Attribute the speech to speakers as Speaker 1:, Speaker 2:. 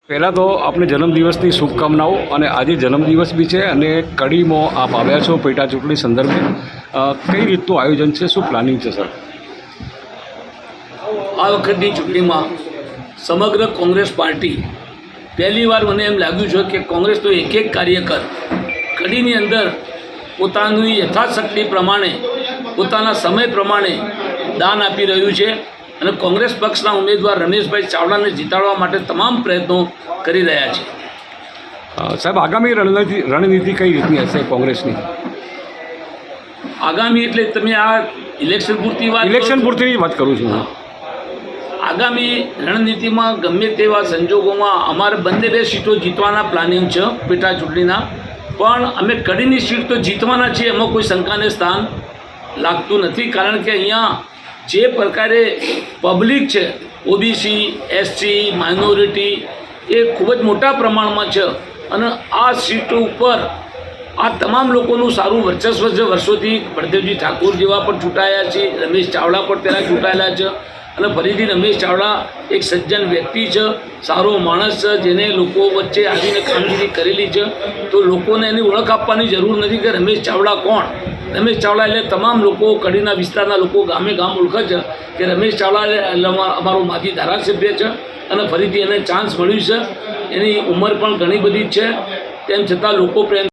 Speaker 1: પહેલાં તો આપને જન્મદિવસની શુભકામનાઓ અને આજે જન્મદિવસ બી છે અને કડીમાં આપ આવ્યા છો પેટા ચૂંટણી સંદર્ભે કઈ રીતનું આયોજન છે, શું પ્લાનિંગ છે સર?
Speaker 2: આ વખતની ચૂંટણીમાં સમગ્ર કોંગ્રેસ પાર્ટી પહેલીવાર મને એમ લાગ્યું છે કે કોંગ્રેસનો એક એક કાર્યકર કડીની અંદર પોતાની યથાશક્તિ પ્રમાણે પોતાના સમય પ્રમાણે દાન આપી રહ્યું છે અને કોંગ્રેસ પક્ષના ઉમેદવાર રમેશભાઈ ચાવડાને જીતાડવા માટે તમામ પ્રયત્નો કરી રહ્યા છે.
Speaker 1: સાહેબ, આગામી રણનીતિ કઈ રીતની હશે કોંગ્રેસની?
Speaker 2: આગામી એટલે તમે આ ઇલેક્શન પૂરતીની
Speaker 1: વાત કરું છું.
Speaker 2: આગામી રણનીતિમાં ગમે તેવા સંજોગોમાં અમારે બંને સીટો જીતવાના પ્લાનિંગ છે પેટા ચૂંટણીના, પણ અમે કડીની સીટ તો જીતવાના છીએ, એમાં કોઈ શંકાને સ્થાન લાગતું નથી. કારણ કે અહીંયા જે પ્રકારે પબ્લિક છે, ઓબીસી, એસસી, માઇનોરિટી એ ખૂબ જ મોટા પ્રમાણમાં છે અને આ સીટો ઉપર આ તમામ લોકોનું સારું વર્ચસ્વ છે. વર્ષોથી બળદેવજી ઠાકોર જેવા પણ ચૂંટાયા છે, રમેશ ચાવડા પણ પહેલાં ચૂંટાયેલા છે અને ફરીથી રમેશ ચાવડા એક સજ્જન વ્યક્તિ છે, સારો માણસ છે, જેને લોકો વચ્ચે આવીને કામગીરી કરેલી છે. તો લોકોને એની ઓળખ આપવાની જરૂર નથી કે રમેશ ચાવડા કોણ. રમેશ ચાવડા એટલે તમામ લોકો, કડીના વિસ્તારના લોકો ગામે ગામ ઓળખે છે કે રમેશ ચાવડા એટલે અમારો માજી ધારાસભ્ય છે અને ફરીથી એને ચાન્સ મળ્યું છે. એની ઉંમર પણ ઘણી બધી જ છે, તેમ છતાં લોકો પ્રેમ